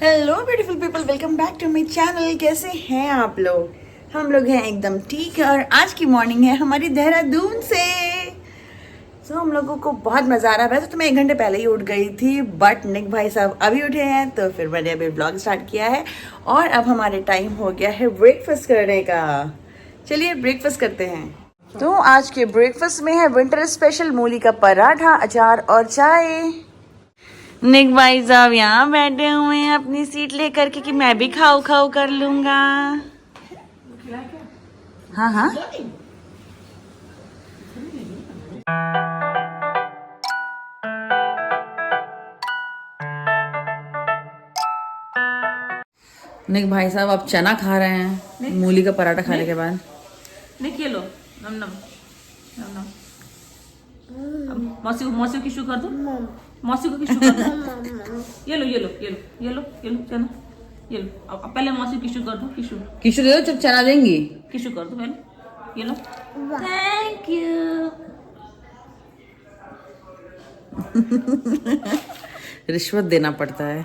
Hello beautiful people, welcome back to my channel. कैसे हैं आप लोग? हम लोग हैं एकदम ठीक है। और आज की मॉर्निंग है हमारी देहरादून से। हम लोगों को बहुत मज़ा आ रहा है। वैसे तो मैं 1 घंटे पहले ही उठ गई थी, बट निक भाई साहब अभी उठे हैं तो फिर मैंने अभी ब्लॉग स्टार्ट किया है। और अब हमारे टाइम हो गया है ब्रेकफास्ट करने का। चलिए ब्रेकफास्ट करते हैं। तो आज के ब्रेकफास्ट में है विंटर स्पेशल मूली का पराठा, अचार और चाय। निक भाई साहब यहाँ बैठे हुए हैं अपनी सीट लेकर के कि मैं भी खाओ खाओ कर लूंगा। हाँ हाँ। निक भाई साहब अब चना खा रहे हैं मूली का पराठा खाने के बाद। निक ये लो, नम नम नम नम। मौसी को किशु कर दो, मौसी को किशु कर दो। ये लो ये लो ये लो ये लो ये लो चना, ये लो। अब पहले मौसी किशु कर दो, किशु किशु दे दो, जब चना देंगी। किशु कर दो पहले, ये लो। Thank you. रिश्वत देना पड़ता है।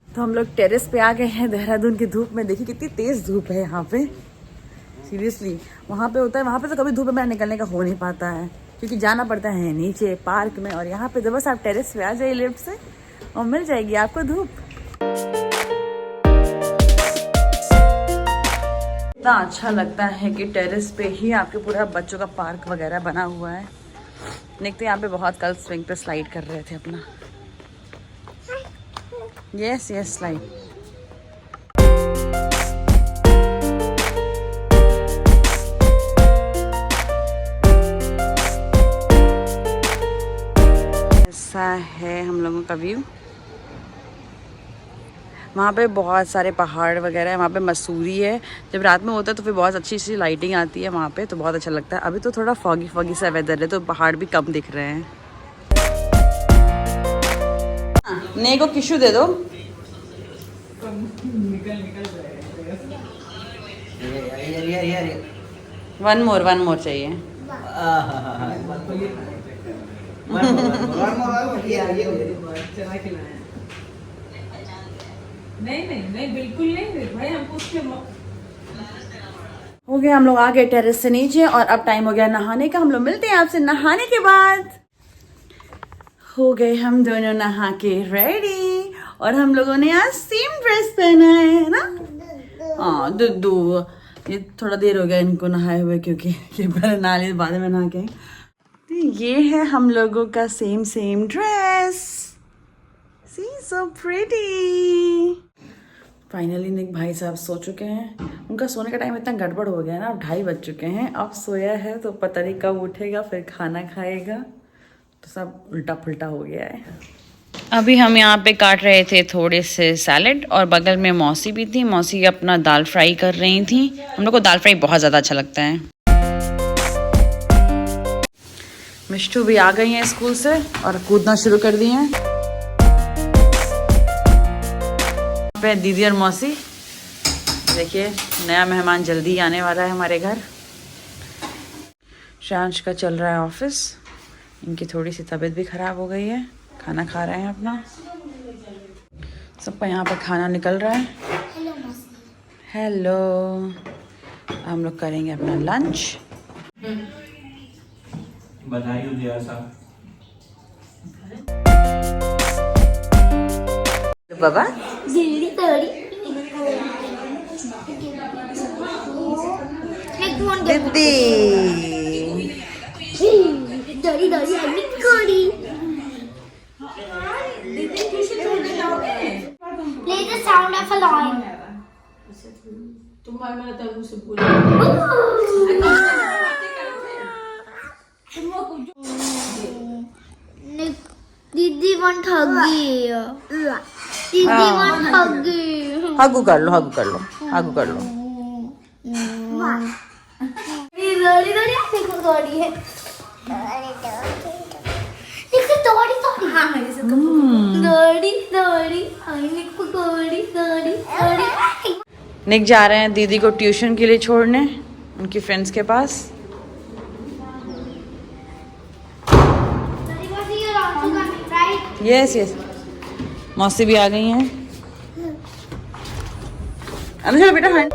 तो हम लोग टेरेस पे आ गए हैं देहरादून की धूप में। देखिए कितनी तेज धूप है यहाँ पे। सीरियसली वहाँ पे होता है, वहाँ पे तो कभी धूप में निकलने का हो नहीं पाता है क्योंकि जाना पड़ता है नीचे पार्क में। और यहाँ पे जब बस आप टेरेस पे आ जाइए लिफ्ट से और मिल जाएगी आपको धूप। इतना अच्छा लगता है कि टेरेस पे ही आपके पूरा बच्चों का पार्क वगैरह बना हुआ है। देखते यहाँ पे बहुत कल स्विंग पे स्लाइड कर रहे थे अपना। Yes yes slide. ऐसा है हम लोगों का व्यू। वहाँ पे बहुत सारे पहाड़ वगैरह है। वहाँ पे मसूरी है। जब रात में होता है तो फिर बहुत अच्छी सी लाइटिंग आती है वहाँ पे, तो बहुत अच्छा लगता है। अभी तो थोड़ा फॉगी फॉगी सा वेदर है तो पहाड़ भी कम दिख रहे हैं। ने को किशु दे दो। वन मोर चाहिए। नहीं बिल्कुल नहीं भाई, हमको उसके हो गया, हम लोग आ गए टेरेस से नीचे और अब टाइम हो गया नहाने का। हम लोग मिलते हैं आपसे नहाने के बाद। हो गए हम दोनों नहा के रेडी और हम लोगों ने आज सेम ड्रेस पहना है ना। हाँ दुद्दू, ये थोड़ा देर हो गया इनको नहाए हुए क्योंकि ये पहले नहा लिए बाद में नहा के। तो ये है हम लोगों का सेम ड्रेस। सी सो प्रीटी। फाइनली निक भाई साहब सो चुके हैं। उनका सोने का टाइम इतना गड़बड़ हो गया ना, अब 2:30 बज चुके हैं। अब सोया है तो पता नहीं कब उठेगा फिर खाना खाएगा, तो सब उल्टा पुल्टा हो गया है। अभी हम यहाँ पे काट रहे थे थोड़े से सैलेड और बगल में मौसी भी थी। मौसी अपना दाल फ्राई कर रही थी। हम लोग को दाल फ्राई बहुत ज़्यादा अच्छा लगता है। मिष्टू भी आ गई हैं स्कूल से और कूदना शुरू कर दिए हैं। पे दीदी और मौसी, देखिए नया मेहमान जल्दी आने वाला है हमारे घर। शांश का चल रहा है ऑफिस। इनकी थोड़ी सी तबीयत भी खराब हो गई है। खाना खा रहे हैं अपना। सबका यहाँ पर खाना निकल रहा है। हेलो। हम लोग करेंगे अपना लंच। बधाई हो दिया साहब। बाबा दीदी Play the sound of a lion. Didi want huggy. Didi want huggy. हगू कर लो हगू कर लो हगू कर लो। दौड़ी देखो दौड़ी है। देखो दौड़ी हाँ दौड़ी। निक जा रहे हैं दीदी को ट्यूशन के लिए छोड़ने। उनकी फ्रेंड्स के पास। यस यस, मौसी भी आ गई हैं। अंदर चलो बेटा। हाँ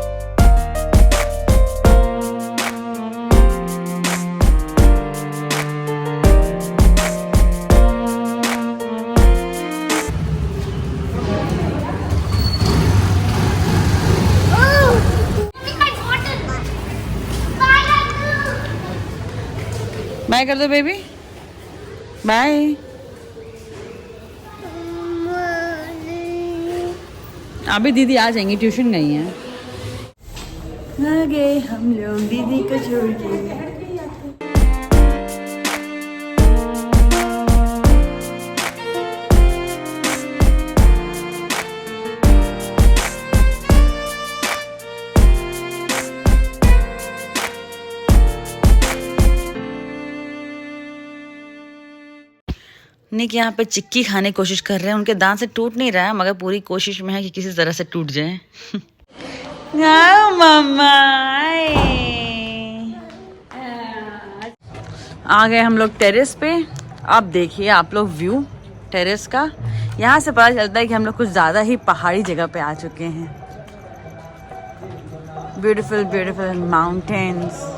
बाय कर दो बेबी, बाय। अभी दीदी आ जाएंगी, ट्यूशन गई हैं। आ गए हम लोग दीदी को छोड़ के। निक यहाँ पे चिक्की खाने की कोशिश कर रहे हैं। उनके दांत से टूट नहीं रहा है, मगर पूरी कोशिश में है कि किसी तरह से टूट जाए। मम्मा आ गए हम लोग टेरेस पे। अब देखिए आप लोग व्यू टेरेस का। यहाँ से पता चलता है कि हम लोग कुछ ज़्यादा ही पहाड़ी जगह पे आ चुके हैं। Beautiful beautiful mountains.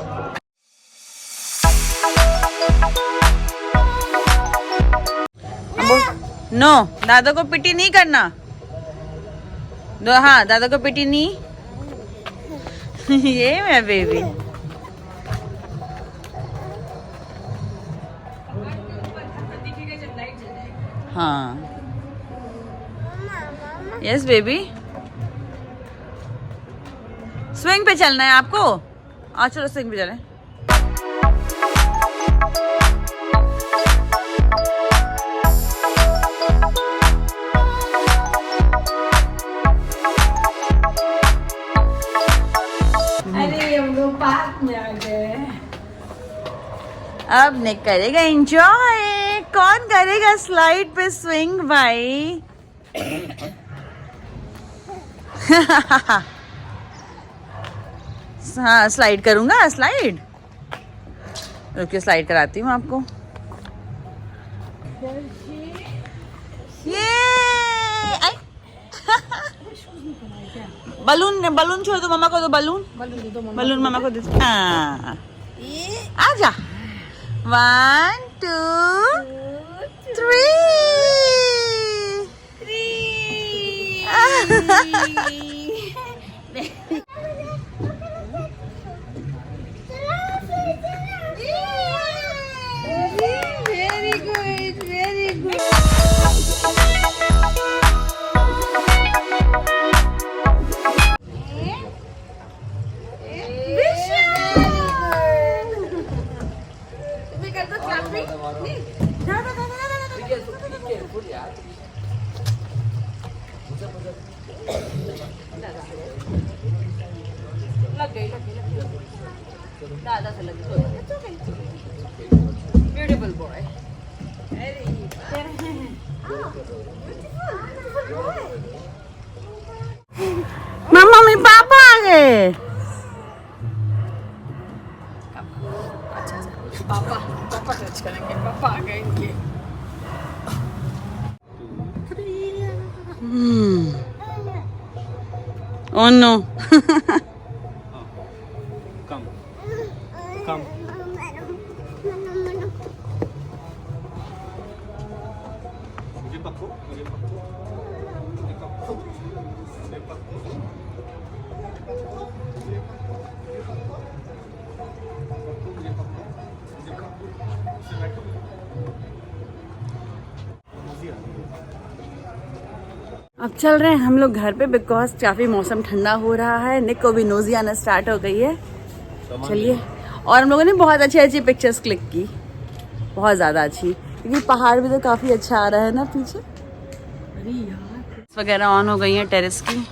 नो, दादा को पिटी नहीं करना। हाँ, दादा को पिटी नहीं। ये मैं बेबी। हाँ यस बेबी। स्विंग पे चलना है आपको? आ चलो स्विंग पे चलें। अब निक करेगा एंजॉय। कौन करेगा स्लाइड पे स्विंग भाई? हाँ स्लाइड करूंगा, स्लाइड। रुकिए स्लाइड कराती हूँ आपको। ये बलून बलून छोड़ दो, मम्मा को दो बलून। बलून मम्मा को दे। हाँ आजा। 1 2 3 वेरी गुड वेरी गुड। दादा से लगी। Beautiful boy. मम्मा मम्मी पापा आ गए। पापा पापा टच करेंगे। पापा आ गए इनके। Oh no. Come. Come. मुझे पकड़ो, मुझे पकड़ो, मुझे पकड़ो, मुझे पकड़ो, अब चल रहे हैं हम लोग घर पे, बिकॉज काफी मौसम ठंडा हो रहा है। निक को भी नोजी आना स्टार्ट हो गई है। चलिए, और हम लोगों ने बहुत अच्छी अच्छी पिक्चर्स क्लिक की, बहुत ज़्यादा अच्छी, क्योंकि पहाड़ भी तो काफ़ी अच्छा आ रहा है ना पीछे। वगैरह ऑन हो गई हैं टेरेस की,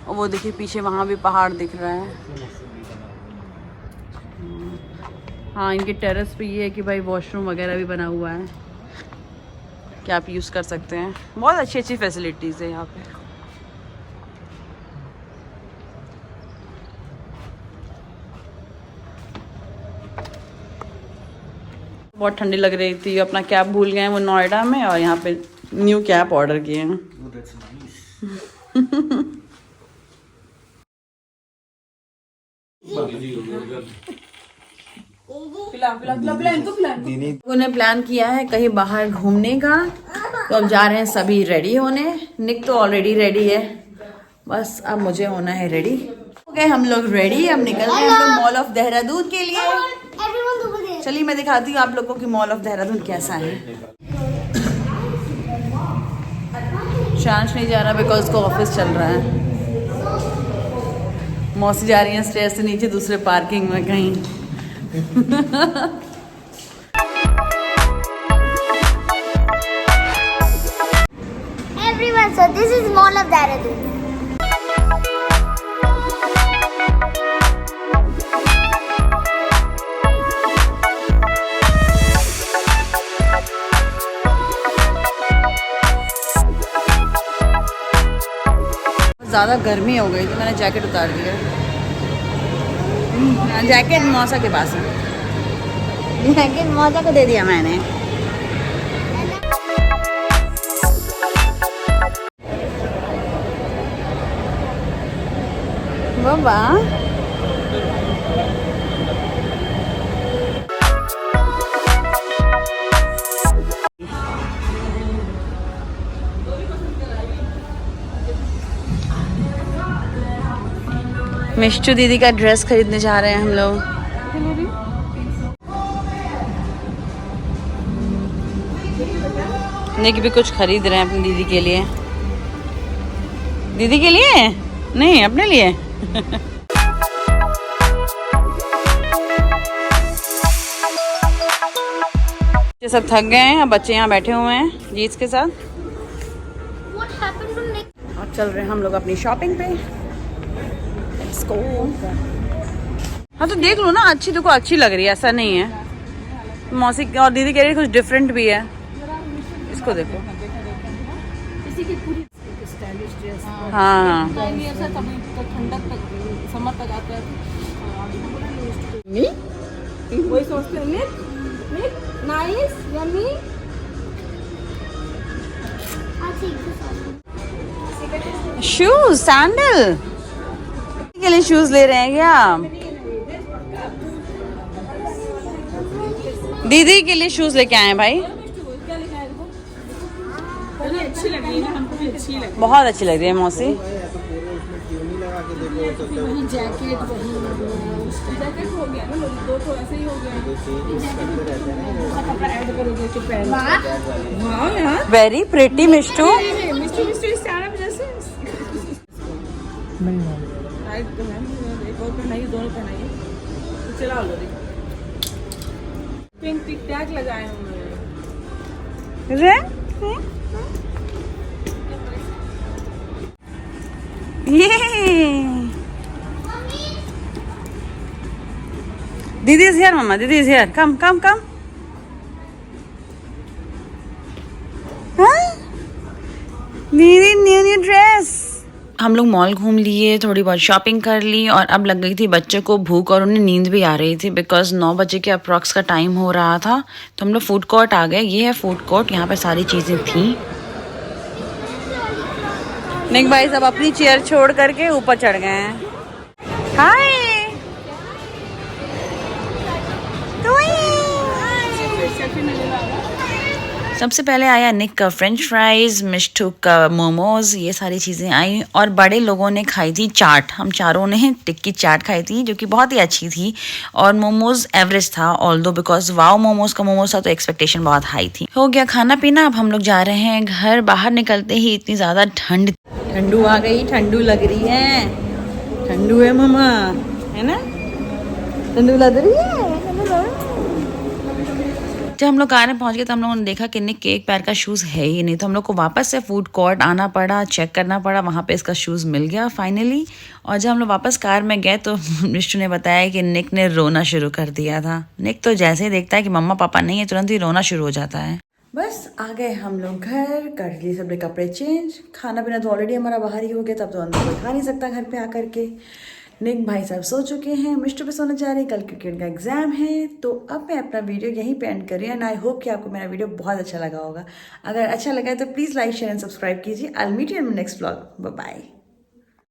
और वो देखिए पीछे वहाँ भी पहाड़ दिख रहा है। हाँ, इनके टेरेस पे ये है कि भाई वॉशरूम वगैरह भी बना हुआ है कि आप यूज़ कर सकते हैं। बहुत अच्छी अच्छी फैसिलिटीज़ है यहाँ पे। बहुत ठंडी लग रही थी। अपना कैप भूल गए हैं वो नोएडा में, और यहाँ पे न्यू कैप ऑर्डर किए हैं। लोगों ने प्लान किया है कहीं बाहर घूमने का, तो अब जा रहे हैं सभी रेडी होने। निक तो ऑलरेडी रेडी है, बस अब मुझे होना है रेडी। हो गए हम लोग रेडी, अब निकल रहे हैं हम लोग मॉल ऑफ देहरादून के लिए। चलिए मैं दिखाती हूँ आप लोगों की मॉल ऑफ देहरादून कैसा है। शांश नहीं जा रहा बिकॉज उसको ऑफिस चल रहा है। मौसी जा रही है स्टेयर से नीचे दूसरे पार्किंग में कहीं। Everyone, so this is Mall of Dehradun. ज़्यादा गर्मी हो गई तो मैंने जैकेट उतार दिया। जैकेट मौसा के पास है, जैकेट मौसा को दे दिया मैंने। बाबा मिष्टू दीदी का ड्रेस खरीदने जा रहे हैं हम लोग। निक भी कुछ खरीद रहे हैं अपनी दीदी के लिए। दीदी के लिए नहीं, अपने लिए। ये सब थक गए हैं, अब बच्चे यहाँ बैठे हुए हैं जीत के साथ। What happened to Nick? अब चल रहे हैं हम लोग अपनी शॉपिंग पे। Let's go। हाँ तो देख लो ना, अच्छी देखो, अच्छी लग रही है, ऐसा नहीं है। मौसी और दीदी कह रही कुछ डिफरेंट भी है। इसको देखो। हाँ ठंडक तक समर तक आता है। वही सोचते हैं निक नाइस यम्मी। शूज सैंडल के लिए शूज ले रहे हैं क्या? दीदी के लिए शूज लेके आए हैं भाई। अच्छी लग रही है ना, हमको भी अच्छी लग बहुत अच्छी लग रही है मौसी। रही। जैकेट हो गया ना, दो तो ऐसे ही हो गया। कपड़ा ऐड करोगे तो पहन। वाह यार, very pretty Mishtu. Mister stand up जैसे। नहीं राइट तो है, एक और पहनाइए, दोनों पहनाइए तो चला लो। पिंक टिक टैग लगाए उन्होंने। दीदी इज हियर मम्मा, दीदी इज हियर, कम कम कम। दीदी न्यू ड्रेस। हम लोग मॉल घूम लिए, थोड़ी बहुत शॉपिंग कर ली, और अब लग गई थी बच्चे को भूख और उन्हें नींद भी आ रही थी बिकॉज 9 बजे के अप्रॉक्स का टाइम हो रहा था। तो हम लोग फूड कोर्ट आ गए। ये है फूड कोर्ट, यहाँ पे सारी चीज़ें थी। निक भाई सब अपनी चेयर छोड़ करके ऊपर चढ़ गए हैं। हाय सबसे पहले आया निक का फ्रेंच फ्राइज, मिष्टू का मोमोज, ये सारी चीज़ें आई। और बड़े लोगों ने खाई थी चाट। हम चारों ने टिक्की चाट खाई थी जो कि बहुत ही अच्छी थी। और मोमोज एवरेज था, ऑल्दो बिकॉज वाओ मोमोज का मोमोज था तो एक्सपेक्टेशन बहुत हाई थी। हो गया खाना पीना, अब हम लोग जा रहे हैं घर। बाहर निकलते ही इतनी ज़्यादा ठंडू आ गई, ठंडू लग रही है। ठंडू है मम्मा, है ना? ठंडू लग रही है। जब हम लोग कार में पहुंच गए तो हम लोगों ने देखा कि निक के एक पैर का शूज़ है ही नहीं, तो हम लोग को वापस से फूड कोर्ट आना पड़ा, चेक करना पड़ा, वहाँ पे इसका शूज़ मिल गया फाइनली। और जब हम लोग वापस कार में गए तो मिष्टू ने बताया कि निक ने रोना शुरू कर दिया था। निक तो जैसे ही देखता है कि मम्मा पापा नहीं है तुरंत ही रोना शुरू हो जाता है। बस आ गए हम लोग घर, कर लिए सबने कपड़े चेंज। खाना पीना तो ऑलरेडी हमारा बाहर ही हो गया, तब तो अंदर कोई खा नहीं सकता घर पे आकर के। निक भाई साहब सो चुके हैं, मिस्टर पे सोने जा रहे हैं, कल क्रिकेट का एग्जाम है। तो अब मैं अपना वीडियो यहीं पे एंड कर रही हूँ एंड आई होप कि आपको मेरा वीडियो बहुत अच्छा लगा होगा। अगर अच्छा लगा है तो please like share and subscribe कीजिए। I will meet you in next vlog. Bye bye.